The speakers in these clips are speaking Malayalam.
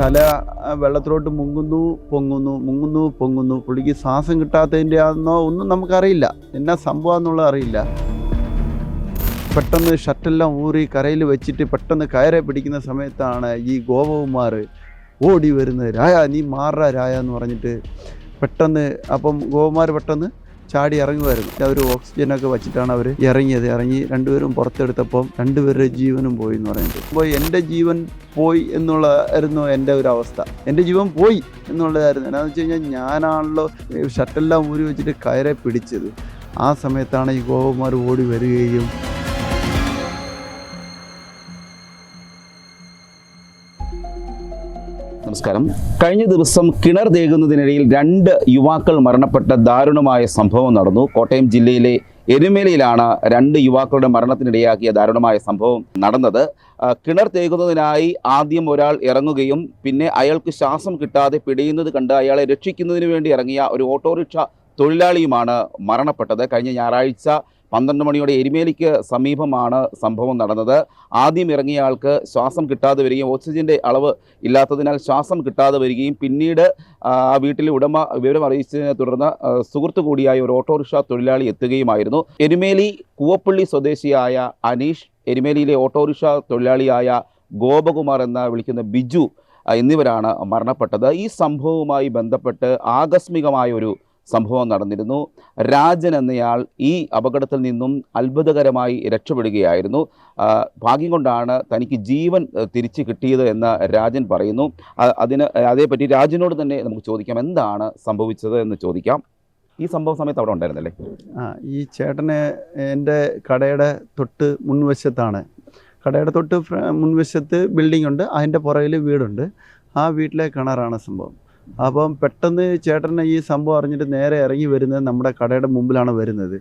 തല വെള്ളത്തിലോട്ട് മുങ്ങുന്നു പൊങ്ങുന്നു, മുങ്ങുന്നു പൊങ്ങുന്നു. പുള്ളിക്ക് ശ്വാസം കിട്ടാത്തതിൻ്റെ ആണെന്നോ ഒന്നും നമുക്കറിയില്ല, എന്നാ സംഭവം എന്നുള്ളത് അറിയില്ല. പെട്ടെന്ന് ഷർട്ടെല്ലാം ഊറി കരയിൽ വെച്ചിട്ട് പെട്ടെന്ന് കയറെ പിടിക്കുന്ന സമയത്താണ് ഈ ഗോപകുമാർ ഓടി വരുന്നത്. രായ നീ മാറാ രായ എന്ന് പറഞ്ഞിട്ട് പെട്ടെന്ന്. അപ്പം ഗോപകുമാർ പെട്ടെന്ന് ചാടി ഇറങ്ങുമായിരുന്നു. അവർ ഓക്സിജനൊക്കെ വെച്ചിട്ടാണ് അവർ ഇറങ്ങിയത്. ഇറങ്ങി രണ്ടുപേരും പുറത്തെടുത്തപ്പം രണ്ടുപേരുടെ ജീവനും പോയി എന്ന് പറയുന്നത്. അപ്പോൾ എൻ്റെ ജീവൻ പോയി എന്നുള്ളതായിരുന്നു എൻ്റെ ഒരു അവസ്ഥ. എൻ്റെ ജീവൻ പോയി എന്നുള്ളതായിരുന്നു. എന്നാന്ന് വെച്ച് കഴിഞ്ഞാൽ ഞാനാണല്ലോ ഷർട്ടെല്ലാം ഊരി വെച്ചിട്ട് കയറെ പിടിച്ചത്. ആ സമയത്താണ് ഈ ഗോപകുമാർ ഓടി വരികയും നമസ്കാരം. കഴിഞ്ഞ ദിവസം കിണർ തേകുന്നതിനിടയിൽ 2 യുവാക്കൾ മരണപ്പെട്ട ദാരുണമായ സംഭവം നടന്നു. കോട്ടയം ജില്ലയിലെ എരുമേലിയിലാണ് 2 യുവാക്കളുടെ മരണത്തിനിടയാക്കിയ ദാരുണമായ സംഭവം നടന്നത്. കിണർ തേകുന്നതിനായി ആദ്യം ഒരാൾ ഇറങ്ങുകയും പിന്നെ അയാൾക്ക് ശ്വാസം കിട്ടാതെ പിടയുന്നത് കണ്ട് അയാളെ രക്ഷിക്കുന്നതിന് വേണ്ടി ഇറങ്ങിയ ഒരു ഓട്ടോറിക്ഷ തൊഴിലാളിയുമാണ് മരണപ്പെട്ടത്. കഴിഞ്ഞ ഞായറാഴ്ച 12 മണിയോടെ എരുമേലിക്ക് സമീപമാണ് സംഭവം നടന്നത്. ആദ്യം ഇറങ്ങിയ ആൾക്ക് ശ്വാസം കിട്ടാതെ വരികയും ഓക്സിജൻ്റെ അളവ് ഇല്ലാത്തതിനാൽ ശ്വാസം കിട്ടാതെ വരികയും പിന്നീട് ആ വീട്ടിലെ ഉടമ വിവരം അറിയിച്ചതിനെ തുടർന്ന് സുഹൃത്തു കൂടിയായ ഒരു ഓട്ടോറിക്ഷ തൊഴിലാളി എത്തുകയുമായിരുന്നു. എരുമേലി കൂവപ്പള്ളി സ്വദേശിയായ അനീഷ്, എരുമേലിയിലെ ഓട്ടോറിക്ഷ തൊഴിലാളിയായ ഗോപകുമാർ എന്ന വിളിക്കുന്ന ബിജു എന്നിവരാണ് മരണപ്പെട്ടത്. ഈ സംഭവവുമായി ബന്ധപ്പെട്ട് ആകസ്മികമായ ഒരു സംഭവം നടന്നിരുന്നു. രാജൻ എന്നയാൾ ഈ അപകടത്തിൽ നിന്നും അത്ഭുതകരമായി രക്ഷപ്പെടുകയായിരുന്നു. ഭാഗ്യം കൊണ്ടാണ് തനിക്ക് ജീവൻ തിരിച്ചു കിട്ടിയത് എന്ന് രാജൻ പറയുന്നു. അതേപറ്റി രാജനോട് തന്നെ നമുക്ക് ചോദിക്കാം, എന്താണ് സംഭവിച്ചത് എന്ന് ചോദിക്കാം. ഈ സംഭവ സമയത്ത് അവിടെ ഉണ്ടായിരുന്നല്ലേ? ഈ ചേട്ടന് എൻ്റെ കടയുടെ തൊട്ട് മുൻവശത്താണ്. കടയുടെ തൊട്ട് മുൻവശത്ത് ബിൽഡിംഗ് ഉണ്ട്, അതിൻ്റെ പുറകിൽ വീടുണ്ട്. ആ വീട്ടിലെ കിണറാണ് സംഭവം. അപ്പം പെട്ടെന്ന് ചേട്ടന് ഈ സംഭവം അറിഞ്ഞിട്ട് നേരെ ഇറങ്ങി വരുന്നത് നമ്മുടെ കടയുടെ മുമ്പിലാണ് വരുന്നത്.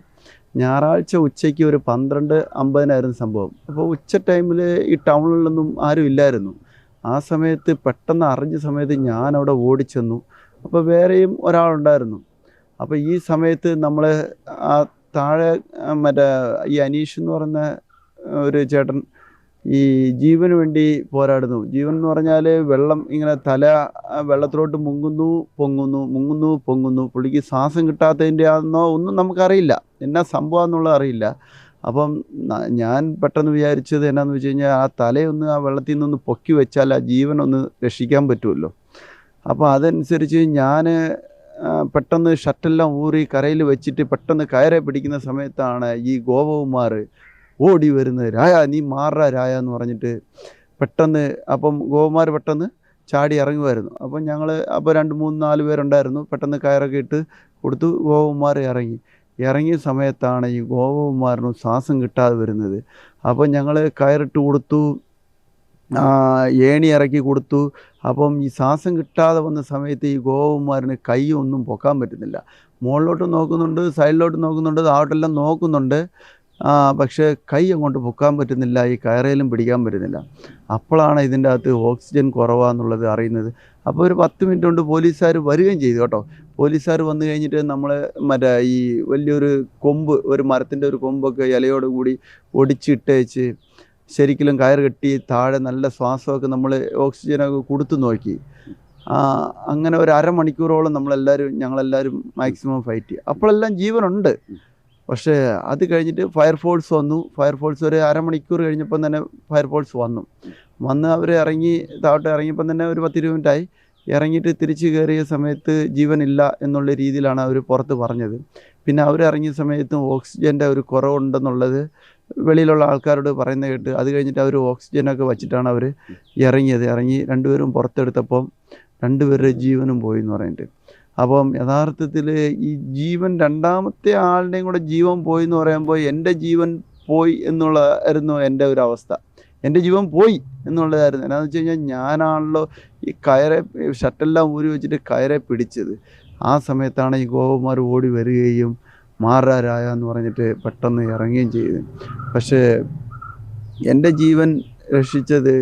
ഞായറാഴ്ച ഉച്ചയ്ക്ക് ഒരു 12:50 സംഭവം. അപ്പോൾ ഉച്ച ടൈമിൽ ഈ ടൗണിലൊന്നും ആരും ഇല്ലായിരുന്നു. ആ സമയത്ത് പെട്ടെന്ന് അറിഞ്ഞ സമയത്ത് ഞാൻ അവിടെ ഓടിച്ചെന്നു. അപ്പോൾ വേറെയും ഒരാളുണ്ടായിരുന്നു. അപ്പോൾ ഈ സമയത്ത് നമ്മൾ ആ താഴെ ഈ അനീഷ് എന്ന് പറയുന്ന ഒരു ചേട്ടൻ ഈ ജീവന് വേണ്ടി പോരാടുന്നു. ജീവൻ എന്ന് പറഞ്ഞാൽ വെള്ളം ഇങ്ങനെ തല വെള്ളത്തിലോട്ട് മുങ്ങുന്നു പൊങ്ങുന്നു, മുങ്ങുന്നു പൊങ്ങുന്നു. പുള്ളിക്ക് ശ്വാസം കിട്ടാത്തതിൻ്റെ ആണെന്നോ ഒന്നും നമുക്കറിയില്ല, എന്നാ സംഭവം എന്നുള്ളത് അറിയില്ല. അപ്പം ഞാൻ പെട്ടെന്ന് വിചാരിച്ചത് എന്നാന്ന് വെച്ച് കഴിഞ്ഞാൽ ആ തലയൊന്ന് ആ വെള്ളത്തിൽ നിന്നൊന്ന് പൊക്കി വെച്ചാൽ ആ ജീവനൊന്ന് രക്ഷിക്കാൻ പറ്റുമല്ലോ. അപ്പോൾ അതനുസരിച്ച് ഞാൻ പെട്ടെന്ന് ഷർട്ടെല്ലാം ഊറി കരയിൽ വെച്ചിട്ട് പെട്ടെന്ന് കയറെ പിടിക്കുന്ന സമയത്താണ് ഈ ഗോപകുമാർ ഓടി വരുന്നത്. രായ നീ മാറാ രായ എന്ന് പറഞ്ഞിട്ട് പെട്ടെന്ന്. അപ്പം ഗോപകുമാർ പെട്ടെന്ന് ചാടി ഇറങ്ങുമായിരുന്നു. അപ്പം ഞങ്ങൾ 2, 3, 4 പേരുണ്ടായിരുന്നു. പെട്ടെന്ന് കയറൊക്കെ ഇട്ട് കൊടുത്തു. ഗോപകുമാർ ഇറങ്ങിയ സമയത്താണ് ഈ ഗോപകുമാറിന് ശ്വാസം കിട്ടാതെ വരുന്നത്. അപ്പം ഞങ്ങൾ കയറിട്ട് കൊടുത്തു, ഏണി ഇറക്കി കൊടുത്തു. അപ്പം ഈ ശ്വാസം കിട്ടാതെ വന്ന സമയത്ത് ഈ ഗോപകുമാറിന് കൈ ഒന്നും പൊക്കാൻ പറ്റുന്നില്ല. മുകളിലോട്ട് നോക്കുന്നുണ്ട്, സൈഡിലോട്ട് നോക്കുന്നുണ്ട്, താഴോട്ടെല്ലാം നോക്കുന്നുണ്ട്. പക്ഷേ കൈ അങ്ങോട്ട് പൊക്കാൻ പറ്റുന്നില്ല, ഈ കയറയിലും പിടിക്കാൻ പറ്റുന്നില്ല. അപ്പോഴാണ് ഇതിൻ്റെ അകത്ത് ഓക്സിജൻ കുറവാന്നുള്ളത് അറിയുന്നത്. അപ്പോൾ ഒരു 10 മിനിറ്റ് കൊണ്ട് പോലീസുകാർ വരികയും ചെയ്തു കേട്ടോ. പോലീസുകാർ വന്നു കഴിഞ്ഞിട്ട് നമ്മൾ ഈ വലിയൊരു കൊമ്പ്, ഒരു മരത്തിൻ്റെ ഒരു കൊമ്പൊക്കെ ഇലയോട് കൂടി ഒടിച്ചിട്ടേച്ച് ശരിക്കും കയറ് കെട്ടി താഴെ നല്ല ശ്വാസമൊക്കെ നമ്മൾ ഓക്സിജനൊക്കെ കൊടുത്തു നോക്കി. അങ്ങനെ ഒരു അരമണിക്കൂറോളം ഞങ്ങളെല്ലാവരും മാക്സിമം ഫൈറ്റ് ചെയ്യും. അപ്പോഴെല്ലാം ജീവനുണ്ട്. പക്ഷേ അത് കഴിഞ്ഞിട്ട് ഫയർഫോഴ്സ് വന്നു. ഫയർഫോഴ്സ് ഒരു അരമണിക്കൂർ കഴിഞ്ഞപ്പം തന്നെ ഫയർഫോഴ്സ് വന്ന് അവർ താഴോട്ട് ഇറങ്ങിയപ്പം തന്നെ ഒരു 10-20 മിനിറ്റായി. ഇറങ്ങിയിട്ട് തിരിച്ച് കയറിയ സമയത്ത് ജീവനില്ല എന്നുള്ള രീതിയിലാണ് അവർ പുറത്ത് പറഞ്ഞത്. പിന്നെ അവരിറങ്ങിയ സമയത്തും ഓക്സിജൻ്റെ ഒരു കുറവുണ്ടെന്നുള്ളത് വെളിയിലുള്ള ആൾക്കാരോട് പറയുന്നത് കേട്ട് അത് കഴിഞ്ഞിട്ട് അവർ ഓക്സിജനൊക്കെ വച്ചിട്ടാണ് അവർ ഇറങ്ങി രണ്ടുപേരും പുറത്തെടുത്തപ്പം രണ്ടുപേരുടെ ജീവനും പോയി എന്ന് പറഞ്ഞിട്ട്. അപ്പം യഥാർത്ഥത്തിൽ ഈ ജീവൻ രണ്ടാമത്തെ ആളുടെയും കൂടെ ജീവൻ പോയി എന്ന് പറയുമ്പോൾ എൻ്റെ ജീവൻ പോയി എന്നുള്ളതായിരുന്നു എൻ്റെ ഒരു അവസ്ഥ. എൻ്റെ ജീവൻ പോയി എന്നുള്ളതായിരുന്നു. എന്നാന്ന് വെച്ച് കഴിഞ്ഞാൽ ഞാനാണല്ലോ ഈ ഷർട്ടെല്ലാം ഊരി വെച്ചിട്ട് കയറെ പിടിച്ചത്. ആ സമയത്താണ് ഈ ഗോപകുമാർ ഓടി വരികയും മാറാ രായ എന്ന് പറഞ്ഞിട്ട് പെട്ടെന്ന് ഇറങ്ങുകയും ചെയ്തു. പക്ഷേ എൻ്റെ ജീവൻ രക്ഷിച്ചത്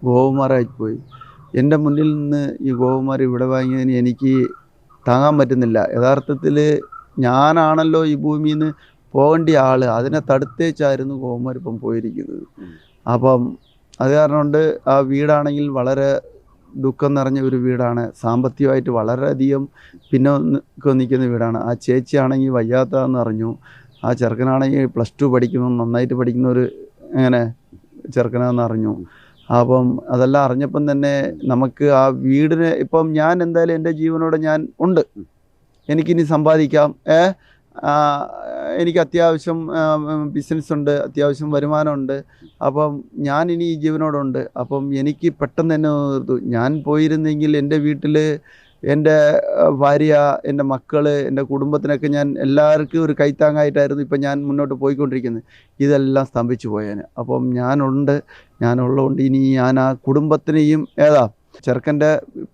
ഗോപകുമാറായിപ്പോയി. എൻ്റെ മുന്നിൽ നിന്ന് ഈ ഗോപകുമാർ ഇവിടെ വാങ്ങിയതിന് എനിക്ക് താങ്ങാൻ പറ്റുന്നില്ല. യഥാർത്ഥത്തിൽ ഞാനാണല്ലോ ഈ ഭൂമിയിൽ നിന്ന് പോകേണ്ട ആൾ, അതിനെ തടുത്തേച്ചായിരുന്നു ഗോപകുമാർ ഇപ്പം പോയിരിക്കുന്നത്. അപ്പം അത് കാരണം കൊണ്ട് ആ വീടാണെങ്കിൽ വളരെ ദുഃഖം നിറഞ്ഞ ഒരു വീടാണ്. സാമ്പത്തികമായിട്ട് വളരെയധികം പിന്നോക്കം നിൽക്കുന്ന വീടാണ്. ആ ചേച്ചിയാണെങ്കിൽ വയ്യാത്തതെന്ന് അറിഞ്ഞു. ആ ചെറുക്കനാണെങ്കിൽ +2 പഠിക്കുന്നു, നന്നായിട്ട് പഠിക്കുന്ന ഒരു അങ്ങനെ ചെറുക്കനാണെന്ന് അറിഞ്ഞു. അപ്പം അതെല്ലാം അറിഞ്ഞപ്പം തന്നെ നമുക്ക് ആ വീടിന് ഇപ്പം ഞാൻ എന്തായാലും എൻ്റെ ജീവനോടെ ഞാൻ ഉണ്ട്, എനിക്കിനി സമ്പാദിക്കാം. എനിക്ക് അത്യാവശ്യം ബിസിനസ്സുണ്ട്, അത്യാവശ്യം വരുമാനമുണ്ട്. അപ്പം ഞാനിനി ഈ ജീവനോടുണ്ട്. അപ്പം എനിക്ക് പെട്ടെന്ന് തന്നെ ഓർത്തു, ഞാൻ പോയിരുന്നെങ്കിൽ എൻ്റെ വീട്ടിൽ എൻ്റെ ഭാര്യ, എൻ്റെ മക്കൾ, എൻ്റെ കുടുംബത്തിനൊക്കെ ഞാൻ എല്ലാവർക്കും ഒരു കൈത്താങ്ങായിട്ടായിരുന്നു ഇപ്പം ഞാൻ മുന്നോട്ട് പോയിക്കൊണ്ടിരിക്കുന്നത്. ഇതെല്ലാം സ്തംഭിച്ചു പോയേനെ. അപ്പം ഞാനുള്ളതുകൊണ്ട് ഇനി ഞാൻ ആ കുടുംബത്തിനെയും ചെറുക്കൻ്റെ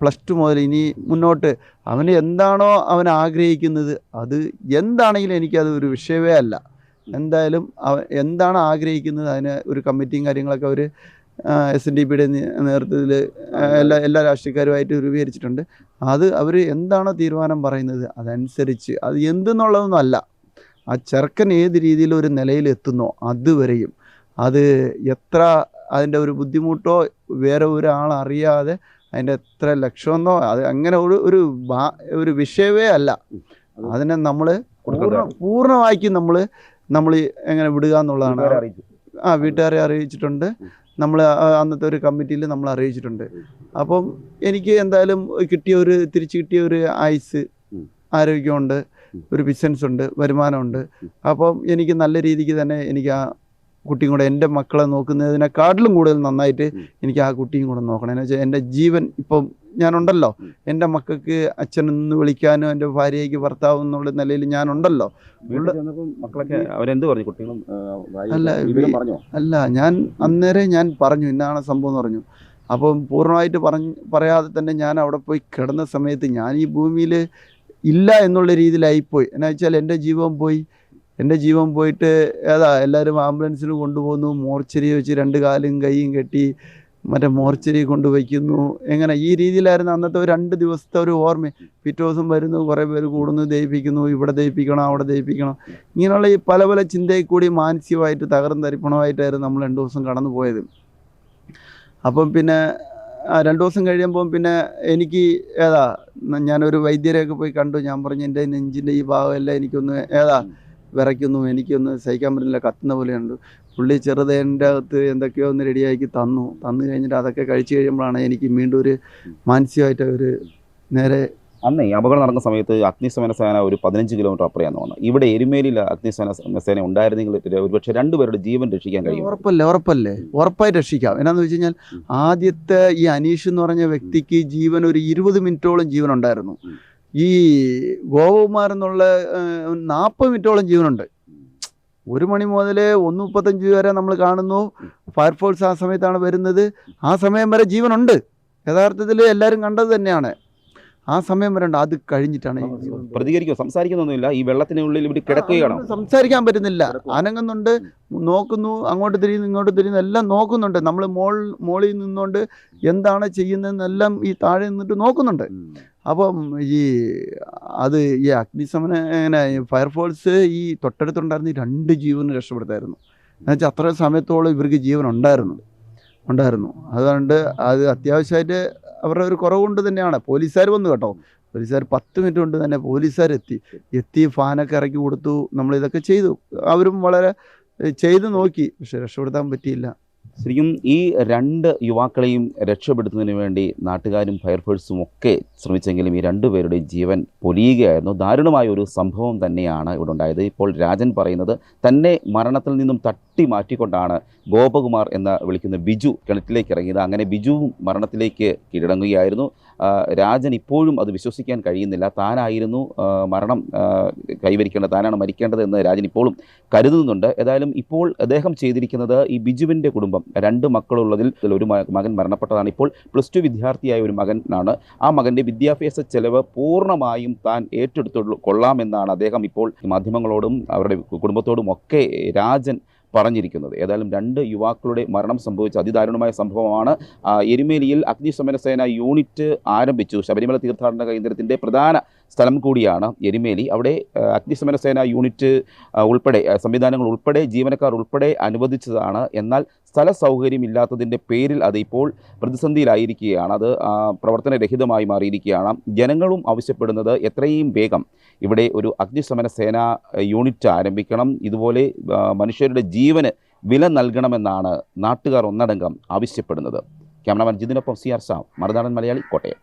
+2 മുതൽ ഇനി മുന്നോട്ട് അവന് എന്താണോ അവൻ ആഗ്രഹിക്കുന്നത്, അത് എന്താണെങ്കിലും എനിക്കത് ഒരു വിഷയമേ അല്ല. എന്തായാലും അവൻ എന്താണ് ആഗ്രഹിക്കുന്നത് അതിന് ഒരു കമ്മിറ്റിയും കാര്യങ്ങളൊക്കെ അവർ SNDPയുടെ നേതൃത്വത്തിൽ എല്ലാ രാഷ്ട്രീയക്കാരുമായിട്ട് രൂപീകരിച്ചിട്ടുണ്ട്. അത് അവർ എന്താണോ തീരുമാനം പറയുന്നത് അതനുസരിച്ച്, അത് എന്തെന്നുള്ളതൊന്നും അല്ല, ആ ചെറുക്കൻ ഏത് രീതിയിൽ ഒരു നിലയിലെത്തുന്നോ അതുവരെയും, അത് എത്ര അതിൻ്റെ ഒരു ബുദ്ധിമുട്ടോ വേറെ ഒരാളറിയാതെ അതിൻ്റെ എത്ര ലക്ഷമെന്നോ അത് അങ്ങനെ ഒരു വിഷയമേ അല്ല. അതിനെ നമ്മൾ പൂർണ്ണമാക്കി നമ്മൾ എങ്ങനെ വിടുക എന്നുള്ളതാണ്. വീട്ടുകാരെ അറിയിച്ചിട്ടുണ്ട്, നമ്മൾ അന്നത്തെ ഒരു കമ്മിറ്റിയിൽ നമ്മൾ അറിയിച്ചിട്ടുണ്ട്. അപ്പം എനിക്ക് എന്തായാലും തിരിച്ചു കിട്ടിയ ഒരു ആയുസ്, ആരോഗ്യമുണ്ട്, ഒരു ബിസിനസ് ഉണ്ട്, വരുമാനമുണ്ട്. അപ്പം എനിക്ക് നല്ല രീതിക്ക് തന്നെ എനിക്ക് ആ കുട്ടിയും കൂടെ എൻ്റെ മക്കളെ നോക്കുന്നതിനെക്കാട്ടിലും കൂടുതൽ നന്നായിട്ട് എനിക്ക് ആ കുട്ടിയും കൂടെ നോക്കണം. എന്ന് വെച്ചാൽ എൻ്റെ ജീവൻ ഇപ്പം ഞാനുണ്ടല്ലോ, എൻ്റെ മക്കൾക്ക് അച്ഛനെന്ന് വിളിക്കാനും എൻ്റെ ഭാര്യയ്ക്ക് ഭർത്താവ് എന്നുള്ള നിലയിൽ ഞാനുണ്ടല്ലോ. അല്ല ഞാൻ അന്നേരം ഞാൻ പറഞ്ഞു ഇന്നാണ് സംഭവം എന്ന് പറഞ്ഞു. അപ്പം പൂർണ്ണമായിട്ട് പറയാതെ തന്നെ ഞാൻ അവിടെ പോയി കിടന്ന സമയത്ത് ഞാൻ ഈ ഭൂമിയിൽ ഇല്ല എന്നുള്ള രീതിയിലായിപ്പോയി. എന്നാ വെച്ചാൽ എൻ്റെ ജീവൻ പോയിട്ട് എല്ലാവരും ആംബുലൻസിന് കൊണ്ടുപോകുന്നു, മോർച്ചറി വെച്ച് 2 കാലും കൈയും കെട്ടി മറ്റേ മോർച്ചറി കൊണ്ടുവയ്ക്കുന്നു. എങ്ങനെ ഈ രീതിയിലായിരുന്നു അന്നത്തെ ഒരു 2 ദിവസത്തെ ഒരു ഓർമ്മ. പിറ്റേ ദിവസം വരുന്നു, കുറേ പേര് കൂടുന്നു, ദയിപ്പിക്കുന്നു, ഇവിടെ ദയിപ്പിക്കണം, അവിടെ ദയിപ്പിക്കണം, ഇങ്ങനെയുള്ള ഈ പല ചിന്തയിൽ കൂടി മാനസികമായിട്ട് തരിപ്പണമായിട്ടായിരുന്നു നമ്മൾ 2 ദിവസം കടന്നു പോയത്. അപ്പം പിന്നെ 2 ദിവസം കഴിയുമ്പം പിന്നെ എനിക്ക് ഞാനൊരു വൈദ്യരെയൊക്കെ പോയി കണ്ടു. ഞാൻ പറഞ്ഞു എൻ്റെ നെഞ്ചിൻ്റെ ഈ ഭാഗമെല്ലാം എനിക്കൊന്ന് വിറയ്ക്കുന്നു, എനിക്കൊന്ന് സഹിക്കാൻ പറ്റുന്നില്ല, കത്തുന്ന പോലെയുണ്ട്. പുള്ളി ചെറുതേൻ്റെ അകത്ത് എന്തൊക്കെയോ ഒന്ന് റെഡിയാക്കി തന്നു കഴിഞ്ഞിട്ട് അതൊക്കെ കഴിച്ചു കഴിയുമ്പോഴാണ് എനിക്ക് വീണ്ടും ഒരു മാനസികമായിട്ട് ഒരു നേരെ. അന്നേ അപകടം നടന്ന സമയത്ത് അഗ്നിശമന സേന ഒരു 15 കിലോമീറ്റർ അപ്പുറയാണ് വന്നത്. ഇവിടെ എരുമേലിയിൽ അഗ്നിശമന സേന ഉണ്ടായിരുന്നെങ്കിൽ ഒരുപക്ഷെ 2 പേരുടെ ജീവൻ രക്ഷിക്കാൻ കഴിയും. ഉറപ്പായിട്ട് രക്ഷിക്കാം. എന്നാന്ന് വെച്ച് കഴിഞ്ഞാൽ ആദ്യത്തെ ഈ അനീഷ് എന്ന് പറഞ്ഞ വ്യക്തിക്ക് ജീവൻ ഒരു 20 മിനിറ്റോളം ജീവൻ ഉണ്ടായിരുന്നു. ഈ ഗോപകുമാർ എന്നുള്ള 40 മിനിറ്റോളം ജീവനുണ്ട്. 1 മണി മുതൽ 1:35 വരെ നമ്മൾ കാണുന്നു. ഫയർഫോഴ്സ് ആ സമയത്താണ് വരുന്നത്. ആ സമയം വരെ ജീവനുണ്ട്. യഥാർത്ഥത്തിൽ എല്ലാവരും കണ്ടത് തന്നെയാണ്. ആ സമയം വരെ ഉണ്ട്. അത് കഴിഞ്ഞിട്ടാണ് പ്രതികരിക്കുക, സംസാരിക്കുന്നൊന്നുമില്ല. ഈ വെള്ളത്തിനുള്ളിൽ ഇവിടെ കിടക്കുകയാണ്, സംസാരിക്കാൻ പറ്റുന്നില്ല, അനങ്ങുന്നുണ്ട്, നോക്കുന്നു, അങ്ങോട്ട് തിരിയുന്നു, ഇങ്ങോട്ട് തിരിയുന്നു, എല്ലാം നോക്കുന്നുണ്ട്. നമ്മൾ മോളിൽ നിന്നുകൊണ്ട് എന്താണ് ചെയ്യുന്നതെന്നെല്ലാം ഈ താഴെ നിന്നിട്ട് നോക്കുന്നുണ്ട്. അപ്പം ഈ അഗ്നിശമന ഫയർഫോഴ്സ് ഈ തൊട്ടടുത്തുണ്ടായിരുന്ന ഈ 2 ജീവന് രക്ഷപ്പെടുത്തായിരുന്നു. എന്നുവെച്ചാൽ അത്ര സമയത്തോളം ഇവർക്ക് ജീവൻ ഉണ്ടായിരുന്നു. അതുകൊണ്ട് അത് അത്യാവശ്യമായിട്ട് അവരുടെ ഒരു കുറവുകൊണ്ട് തന്നെയാണ്. പോലീസുകാർ വന്നു കേട്ടോ. പോലീസുകാർ 10 മിനിറ്റ് കൊണ്ട് തന്നെ പോലീസുകാർ എത്തി ഫാനൊക്കെ ഇറക്കി കൊടുത്തു. നമ്മളിതൊക്കെ ചെയ്തു. അവരും വളരെ ചെയ്തു നോക്കി, പക്ഷെ രക്ഷപ്പെടുത്താൻ പറ്റിയില്ല. ശരിക്കും ഈ 2 യുവാക്കളെയും രക്ഷപ്പെടുത്തുന്നതിന് വേണ്ടി നാട്ടുകാരും ഫയർഫോഴ്സും ഒക്കെ ശ്രമിച്ചെങ്കിലും ഈ 2 പേരുടെയും ജീവൻ പൊലിയുകയായിരുന്നു. ദാരുണമായ ഒരു സംഭവം തന്നെയാണ് ഇവിടെ ഉണ്ടായത്. ഇപ്പോൾ രാജൻ പറയുന്നത് തന്നെ മരണത്തിൽ നിന്നും തട്ടി മാറ്റിക്കൊണ്ടാണ് ഗോപകുമാർ എന്ന് വിളിക്കുന്ന ബിജു കിണറ്റിലേക്ക് ഇറങ്ങിയത്. അങ്ങനെ ബിജുവും മരണത്തിലേക്ക് കീഴടങ്ങുകയായിരുന്നു. രാജൻ ഇപ്പോഴും അത് വിശ്വസിക്കാൻ കഴിയുന്നില്ല. താനായിരുന്നു മരണം കൈവരിക്കേണ്ടത്, താനാണ് മരിക്കേണ്ടത് എന്ന് രാജൻ ഇപ്പോഴും കരുതുന്നുണ്ട്. ഏതായാലും ഇപ്പോൾ അദ്ദേഹം ചെയ്തിരിക്കുന്നത് ഈ ബിജുവിൻ്റെ കുടുംബം 2 മക്കളുള്ളതിൽ ഒരു മകൻ മരണപ്പെട്ടതാണ്. ഇപ്പോൾ +2 വിദ്യാർത്ഥിയായ ഒരു മകനാണ്. ആ മകൻ്റെ വിദ്യാഭ്യാസ ചെലവ് പൂർണ്ണമായും താൻ ഏറ്റെടുത്തു കൊള്ളാമെന്നാണ് അദ്ദേഹം ഇപ്പോൾ മാധ്യമങ്ങളോടും അവരുടെ കുടുംബത്തോടും ഒക്കെ രാജൻ പറഞ്ഞിരിക്കുന്നത്. ഏതായാലും 2 യുവാക്കളുടെ മരണം സംഭവിച്ച അതിദാരുണമായ സംഭവമാണ്. എരുമേലിയിൽ അഗ്നിശമന സേന യൂണിറ്റ് ആരംഭിച്ചു. ശബരിമല തീർത്ഥാടന കേന്ദ്രത്തിൻ്റെ പ്രധാന സ്ഥലം കൂടിയാണ് എരുമേലി. അവിടെ അഗ്നിശമന സേന യൂണിറ്റ് ഉൾപ്പെടെ സംവിധാനങ്ങൾ ഉൾപ്പെടെ ജീവനക്കാർ ഉൾപ്പെടെ അനുവദിച്ചതാണ്. എന്നാൽ സ്ഥല സൗകര്യമില്ലാത്തതിൻ്റെ പേരിൽ അത് ഇപ്പോൾ പ്രതിസന്ധിയിലായിരിക്കുകയാണ്. അത് പ്രവർത്തനരഹിതമായി മാറിയിരിക്കുകയാണ്. ജനങ്ങളും ആവശ്യപ്പെടുന്നത് എത്രയും വേഗം ഇവിടെ ഒരു അഗ്നിശമന സേന യൂണിറ്റ് ആരംഭിക്കണം. ഇതുപോലെ മനുഷ്യരുടെ ജീവന് വില നൽകണമെന്നാണ് നാട്ടുകാർ ഒന്നടങ്കം ആവശ്യപ്പെടുന്നത്. Cameraman ജിതിനൊപ്പം CR Sam, Marunadan Malayali, Kottayam.